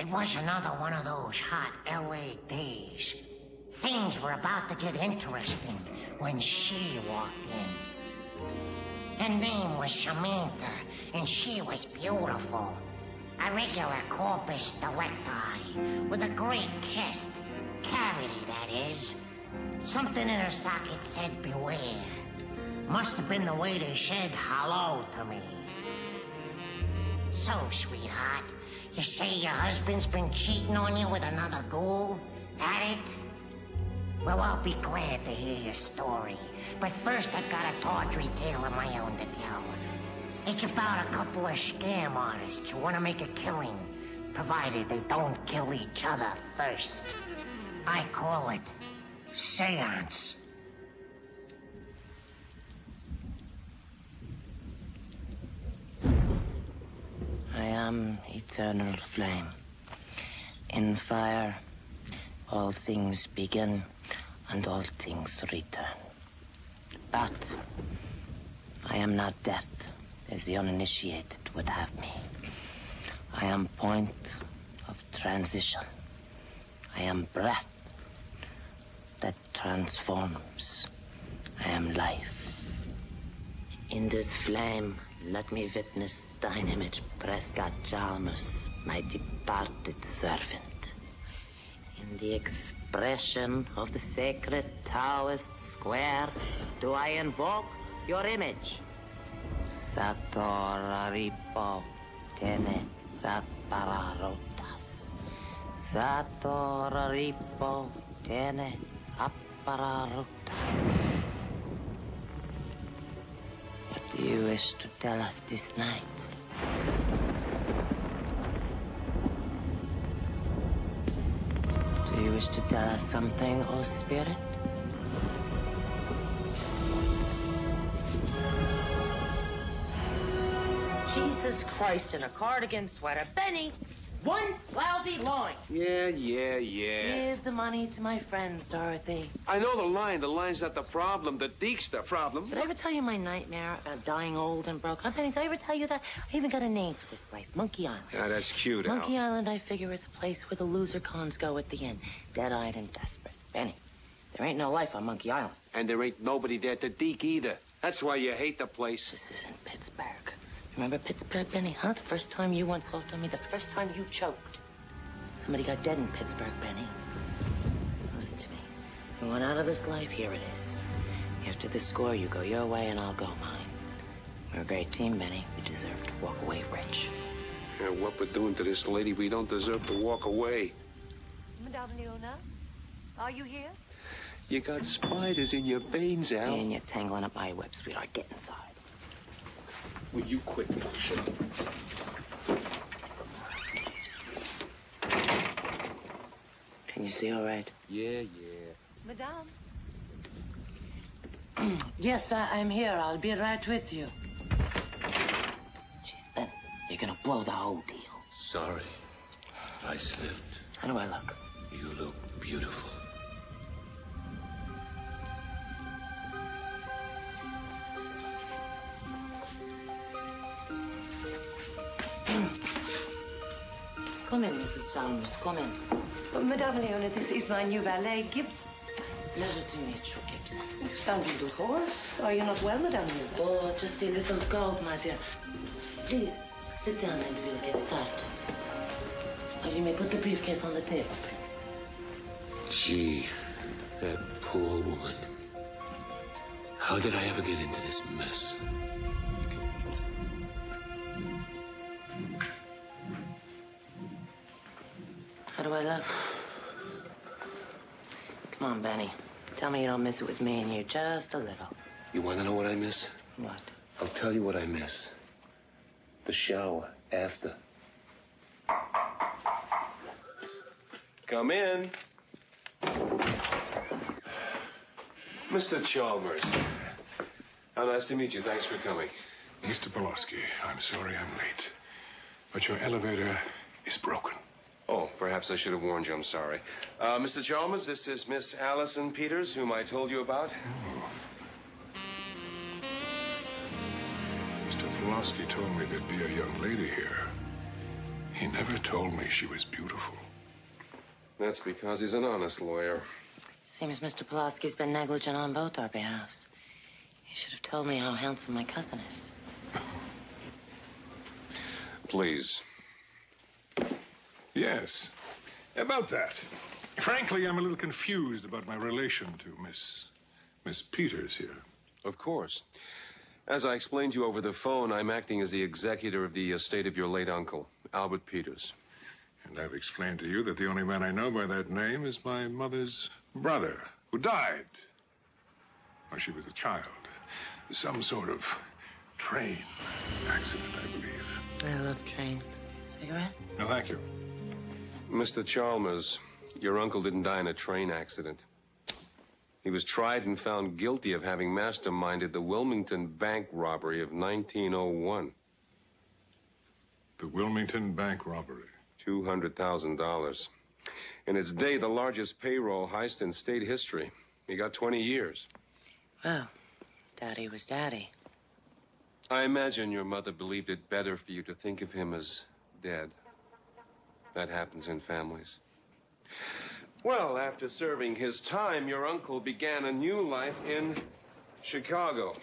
It was another one of those hot LA days. Things were about to get interesting when she walked in. Her name was Samantha, and she was beautiful. A regular corpus delicti, with a great chest. Cavity, that is. Something in her socket said beware. Must have been the way they said hello to me. So, sweetheart, you say your husband's been cheating on you with another ghoul? That it? Well, I'll be glad to hear your story. But first, I've got a tawdry tale of my own to tell. It's about a couple of scam artists who want to make a killing, provided they don't kill each other first. I call it Seance. I am eternal flame. In fire, all things begin and all things return. But I am not death, as the uninitiated would have me. I am point of transition. I am breath that transforms. I am life. In this flame, let me witness thine image, Prescott Chalmers, my departed servant. In the expression of the sacred Taoist square, do I invoke your image. Satoraripo tene appararotas. Satoraripo tene appararotas. What do you wish to tell us this night? Do you wish to tell us something, O Spirit? Jesus Christ, in a cardigan sweater. Benny, one lousy line. Yeah. Give the money to my friends, Dorothy. I know the line. The line's not the problem. The deek's the problem. Did I ever tell you my nightmare about dying old and broke? Huh, Benny, did I ever tell you that? I even got a name for this place, Monkey Island. Yeah, that's cute, Al. Monkey Island, I figure, is a place where the loser cons go at the end, dead-eyed and desperate. Benny, there ain't no life on Monkey Island. And there ain't nobody there to deek either. That's why you hate the place. This isn't Pittsburgh. Remember Pittsburgh, Benny, huh? The first time you once thought on me, the first time you choked. Somebody got dead in Pittsburgh, Benny. Listen to me. We want out of this life, here it is. After the score, you go your way and I'll go mine. We're a great team, Benny. We deserve to walk away rich. Yeah, what we're doing to this lady, we don't deserve to walk away. Madame Leona, are you here? You got spiders in your veins, Al. And you're tangling up my web, sweetheart. Get inside. Will you quit? Shut up. Can you see all right? Yeah. Madame? Yes, I'm here. I'll be right with you. Jeez, Ben, you're gonna blow the whole deal. Sorry, I slipped. How do I look? You look beautiful. Come in, Mrs. Chalmers. Come in. Madame Leona, this is my new valet, Gibson. Pleasure to meet you, Gibson. You sound a little hoarse. Are you not well, Madame Leona? Oh, just a little cold, my dear. Please, sit down and we'll get started. You may put the briefcase on the table, please. Gee, that poor woman. How did I ever get into this mess? How do I look? Come on, Benny. Tell me you don't miss it with me and you just a little. You want to know what I miss? What? I'll tell you what I miss. The shower after. Come in. Mr. Chalmers. How nice to meet you. Thanks for coming. Mr. Pulaski, I'm sorry I'm late, but your elevator is broken. Oh, perhaps I should have warned you. I'm sorry. Mr. Chalmers, this is Miss Allison Peters, whom I told you about. Mr. Pulaski told me there'd be a young lady here. He never told me she was beautiful. That's because he's an honest lawyer. Seems Mr. Pulaski's been negligent on both our behalves. He should have told me how handsome my cousin is. Please. Yes, about that. Frankly, I'm a little confused about my relation to Miss Peters here. Of course. As I explained to you over the phone, I'm acting as the executor of the estate of your late uncle, Albert Peters. And I've explained to you that the only man I know by that name is my mother's brother, who died when she was a child. Some sort of train accident, I believe. I love trains. Cigarette? No, thank you. Mr. Chalmers, your uncle didn't die in a train accident. He was tried and found guilty of having masterminded the Wilmington bank robbery of 1901. The Wilmington bank robbery. $200,000. In its day, the largest payroll heist in state history. He got 20 years. Well, Daddy was Daddy. I imagine your mother believed it better for you to think of him as dead. That happens in families. Well, after serving his time, your uncle began a new life in Chicago.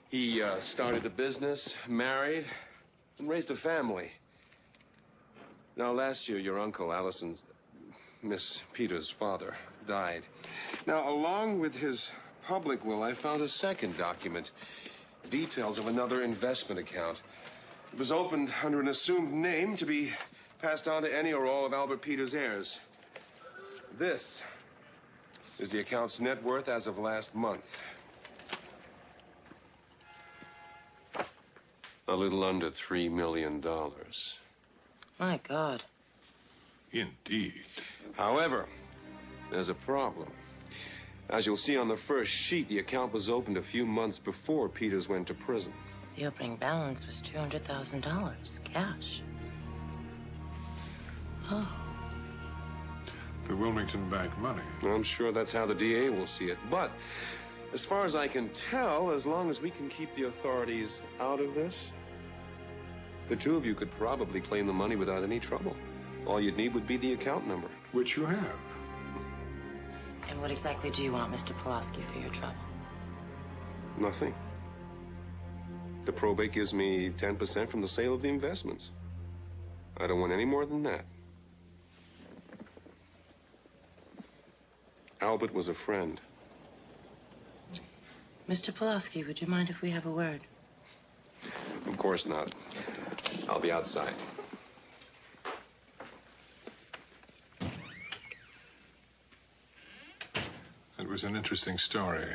He started a business, married, and raised a family. Now, last year, your uncle, Miss Peters' father, died. Now, along with his public will, I found a second document. Details of another investment account. It was opened under an assumed name to be passed on to any or all of Albert Peters' heirs. This is the account's net worth as of last month. A little under $3 million. My God. Indeed. However, there's a problem. As you'll see on the first sheet, the account was opened a few months before Peters went to prison. The opening balance was $200,000, cash. Oh. The Wilmington bank money. I'm sure that's how the DA will see it. But as far as I can tell, as long as we can keep the authorities out of this, the two of you could probably claim the money without any trouble. All you'd need would be the account number. Which you have. And what exactly do you want, Mr. Pulaski, for your trouble? Nothing. The probate gives me 10% from the sale of the investments. I don't want any more than that. Albert was a friend. Mr. Pulaski, would you mind if we have a word? Of course not. I'll be outside. It was an interesting story,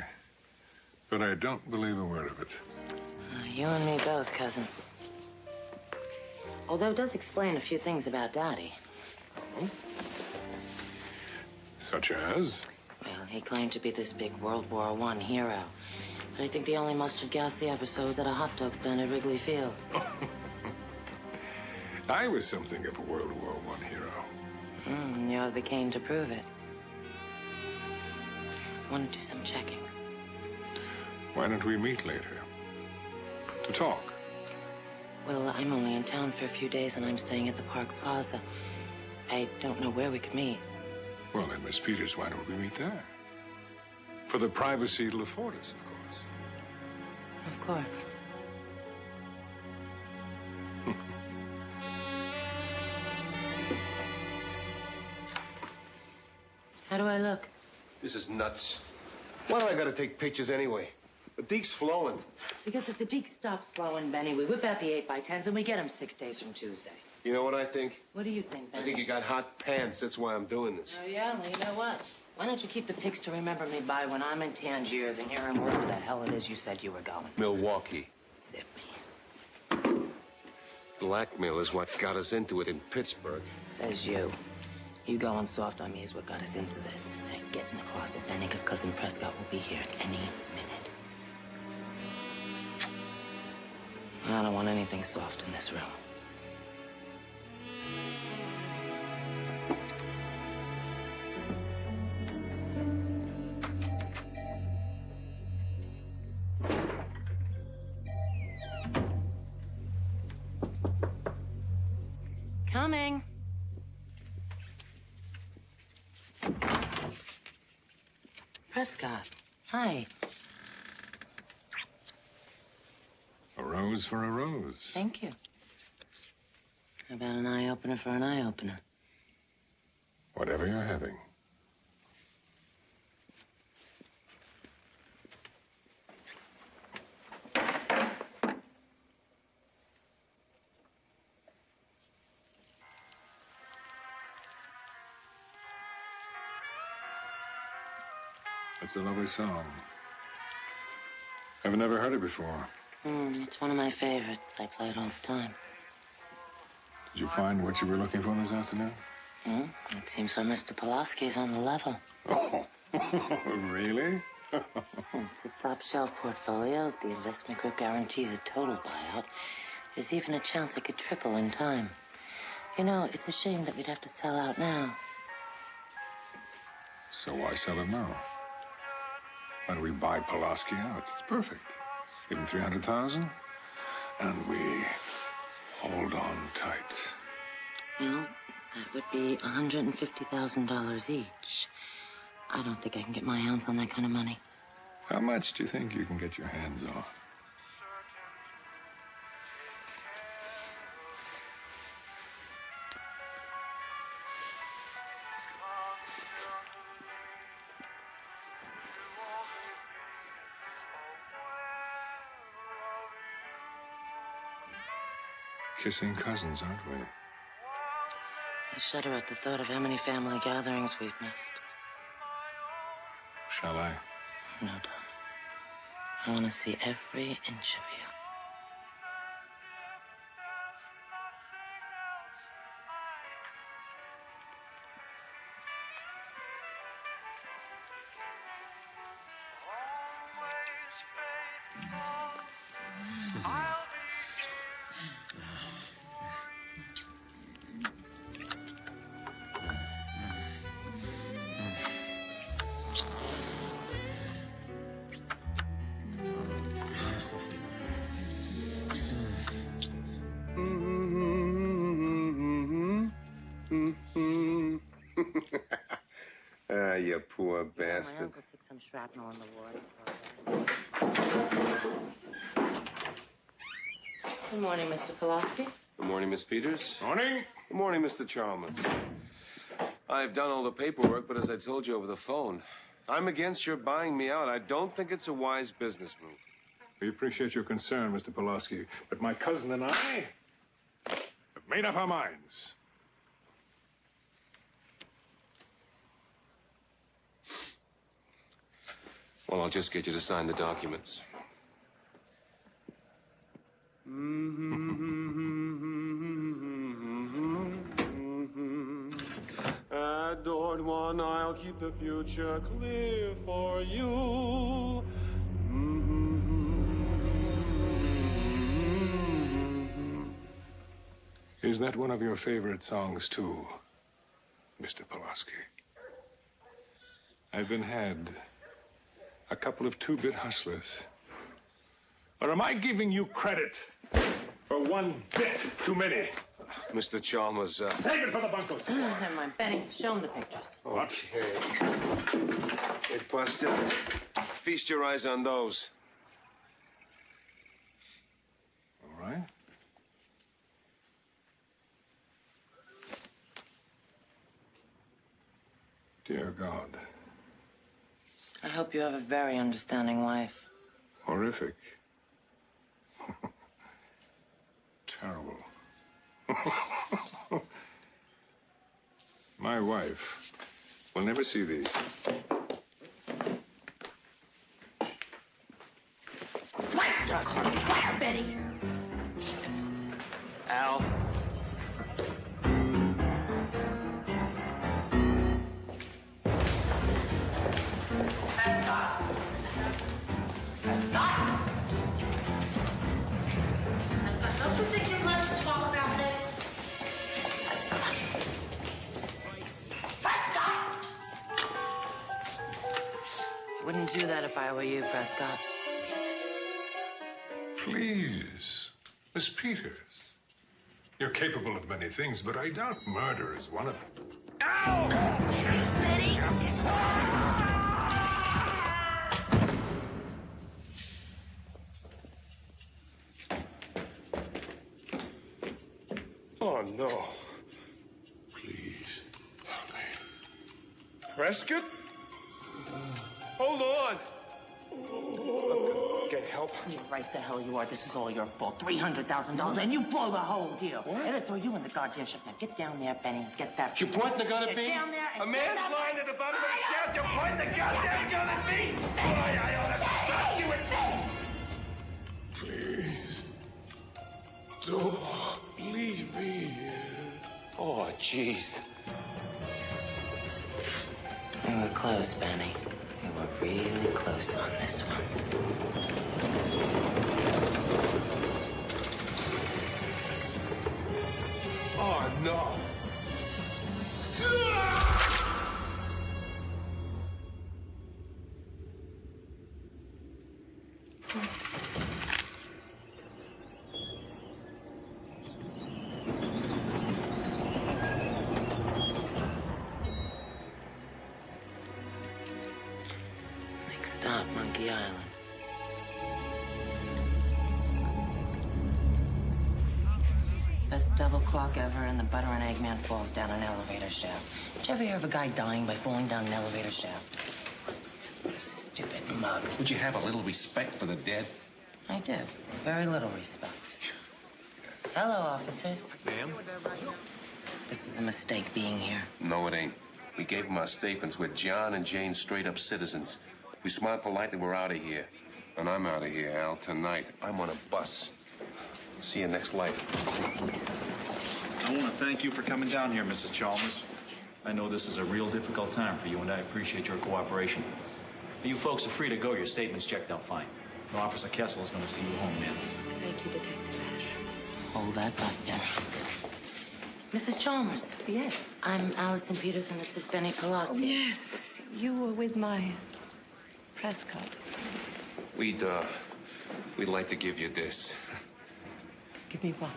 but I don't believe a word of it. You and me both, cousin. Although it does explain a few things about Daddy. Such as? Well, he claimed to be this big World War I hero. But I think the only mustard gas he ever saw was at a hot dog stand at Wrigley Field. I was something of a World War I hero. You have the cane to prove it. I want to do some checking. Why don't we meet later? To talk. Well, I'm only in town for a few days and I'm staying at the Park Plaza. I don't know where we could meet. Well, then, Miss Peters, why don't we meet there? For the privacy it'll afford us, of course. Of course. How do I look? This is nuts. Why do I gotta take pictures anyway? The deek's flowing. Because if the deke stops flowing, Benny, we whip out the 8x10s and we get him 6 days from Tuesday. You know what I think? What do you think, Benny? I think you got hot pants. That's why I'm doing this. Oh, yeah? Well, you know what? Why don't you keep the pics to remember me by when I'm in Tangiers and hearing wherever the hell it is you said you were going? Milwaukee. Zip me. Blackmail is what got us into it in Pittsburgh. Says you. You going soft on me is what got us into this. Hey, get in the closet, Benny, because Cousin Prescott will be here any minute. I don't want anything soft in this room. Coming. Prescott, hi. A rose for a rose. Thank you. How about an eye-opener for an eye-opener? Whatever you're having. It's a lovely song. I've never heard it before. It's one of my favorites. I play it all the time. Did you find what you were looking for this afternoon? It seems so Mr. Pulaski's on the level. Oh, really? It's a top-shelf portfolio. The investment group guarantees a total buyout. There's even a chance I could triple in time. You know, it's a shame that we'd have to sell out now. So why sell it now? Why don't we buy Pulaski out? It's perfect. Give him 300,000, and we hold on tight. Well, that would be $150,000 each. I don't think I can get my hands on that kind of money. How much do you think you can get your hands on? Kissing cousins, aren't we? I shudder at the thought of how many family gatherings we've missed. Shall I? No, darling. I want to see every inch of you. You poor My bastard. uncle took some shrapnel in the ward. Good morning, Mr. Pulaski. Good morning, Miss Peters. Morning. Good morning, Mr. Chalmers. I've done all the paperwork, but as I told you over the phone, I'm against your buying me out. I don't think it's a wise business move. We appreciate your concern, Mr. Pulaski, but my cousin and I have made up our minds. Well, I'll just get you to sign the documents. Adored one, I'll keep the future clear for you. Is that one of your favorite songs, too, Mr. Pulaski? I've been had a couple of two-bit hustlers. Or am I giving you credit for one bit too many? Mr. Chalmers, Save it for the bunkers. Never mind. Benny, show him the pictures. What? Hey, Buster, feast your eyes on those. All right. Dear God. I hope you have a very understanding wife. Horrific. Terrible. My wife will never see these. Fire, Betty! Al. Don't you think you're allowed to talk about this? Prescott! I wouldn't do that if I were you, Prescott. Please, Miss Peters. You're capable of many things, but I doubt murder is one of them. Oh, no. Please, help me. Prescott? Hold on. Get help. You're right the hell you are. This is all your fault. $300,000 and you blow the whole deal. What? I'll throw you in the guardian ship. Now get down there, Benny. Get that. You point the gun at me? Get down there and A man's lying at the bottom of the shaft. You point the goddamn gun at me? Boy, I ought to stop you at... Please. Don't leave me here. Oh, jeez. We were close, Benny. We were really close on this one. Oh, no. Next stop, Monkey Island. Best double clock ever, and the butter and egg man falls down an elevator shaft. Did you ever hear of a guy dying by falling down an elevator shaft? Stupid mug. Would you have a little respect for the dead? I do. Very little respect. Hello, officers. Ma'am? This is a mistake being here. No, it ain't. We gave them our statements. We're John and Jane straight-up citizens. We smiled politely, we're out of here. And I'm out of here, Al, tonight. I'm on a bus. See you next life. I want to thank you for coming down here, Mrs. Chalmers. I know this is a real difficult time for you, and I appreciate your cooperation. You folks are free to go. Your statement's checked out fine. Officer Kessel is going to see you home, man. Thank you, Detective Ash. Hold that bus, Benny. Mrs. Chalmers. Yes. I'm Allison Peters, and this is Benny Pelosi. Yes, you were with my Prescott. We'd like to give you this. Give me what?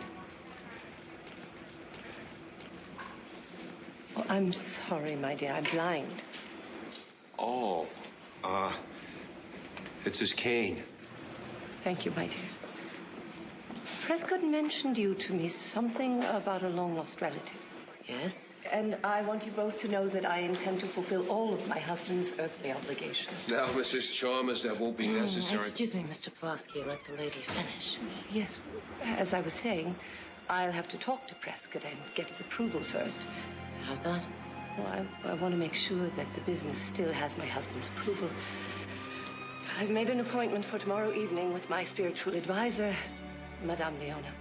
Oh, I'm sorry, my dear. I'm blind. Oh, it's his cane. Thank you, my dear. Prescott mentioned you to me, something about a long-lost relative. Yes? And I want you both to know that I intend to fulfill all of my husband's earthly obligations. Now, Mrs. Chalmers, that won't be necessary. Excuse me, Mr. Pulaski. Let the lady finish. Yes, as I was saying, I'll have to talk to Prescott and get his approval first. How's that? Well, I want to make sure that the business still has my husband's approval. I've made an appointment for tomorrow evening with my spiritual advisor, Madame Leona.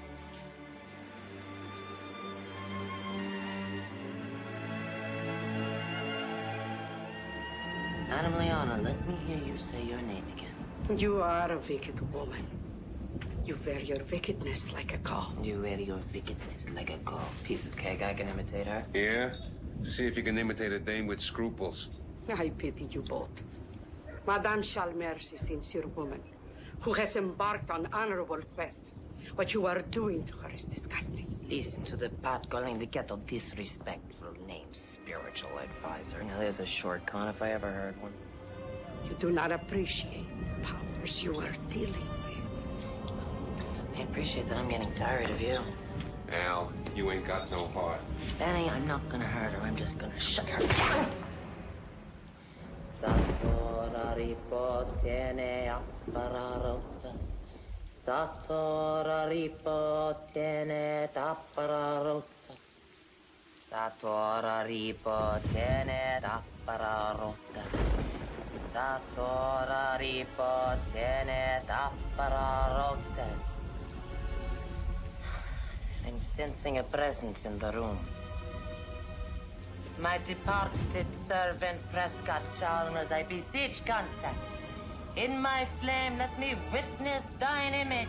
Madame Leona, let me hear you say your name again. You are a wicked woman. You wear your wickedness like a cow. You wear your wickedness like a cow. Piece of cake, I can imitate her. Yeah? See if you can imitate a dame with scruples. I pity you both. Madame Chalmers is a sincere woman who has embarked on honorable quest. What you are doing to her is disgusting. Listen to the pot calling the kettle disrespectful name, spiritual advisor. Now, there's a short con if I ever heard one. You do not appreciate the powers you are dealing with. I appreciate that I'm getting tired of you. Al, you ain't got no heart. Benny, I'm not gonna hurt her. I'm just gonna shut her down. Satora ripotene appararotas. Satora ripotene appararotas. Satora ripotene appararotas. Satora ripotene appararotas. I'm sensing a presence in the room. My departed servant, Prescott Chalmers, I beseech contact. In my flame, let me witness thine image.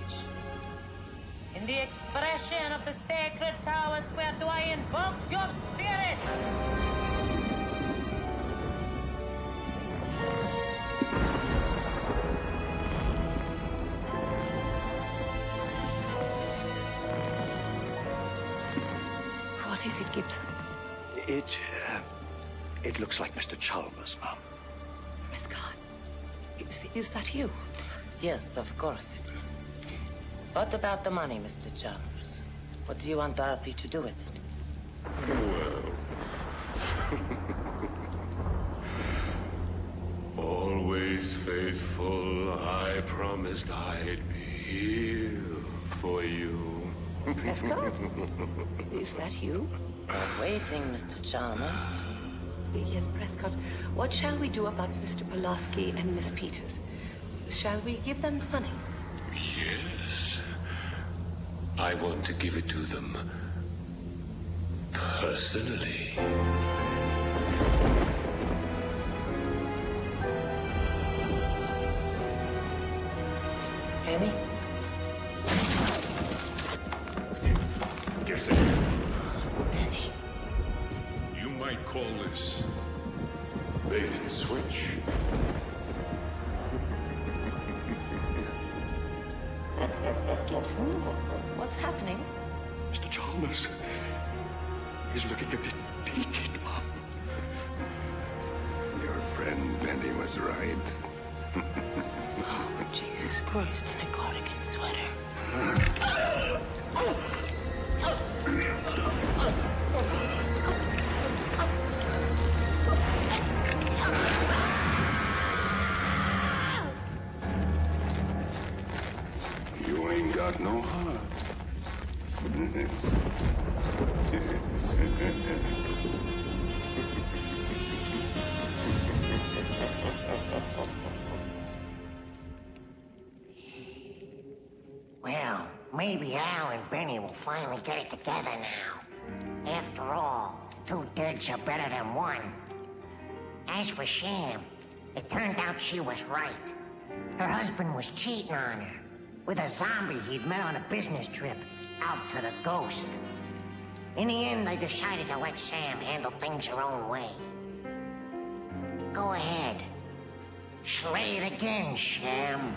In the expression of the sacred towers, where do I invoke your spirit? gibt? It looks like Mr. Chalmers, Mom. Prescott, is that you? Yes, of course it is. What about the money, Mr. Chalmers? What do you want Dorothy to do with it? Well... Always faithful, I promised I'd be here for you. Prescott? Is that you? We're waiting, Mr. Chalmers. Yes, Prescott. What shall we do about Mr. Pulaski and Miss Peters? Shall we give them money? Yes. I want to give it to them personally. Penny? Guess it. Penny. You might call this bait and switch. Gibson, what's happening? Mr. Chalmers. He's looking a bit peaked, Mom. Your friend Benny was right. Oh, Jesus Christ, in a cardigan sweater. You ain't got no heart. Well, maybe Al and Benny will finally get it together now. After all, 2 deads are better than 1. As for Sham, it turned out she was right. Her husband was cheating on her with a zombie he'd met on a business trip out to the Ghost. In the end, they decided to let Sam handle things her own way. Go ahead. Slay it again, Sham.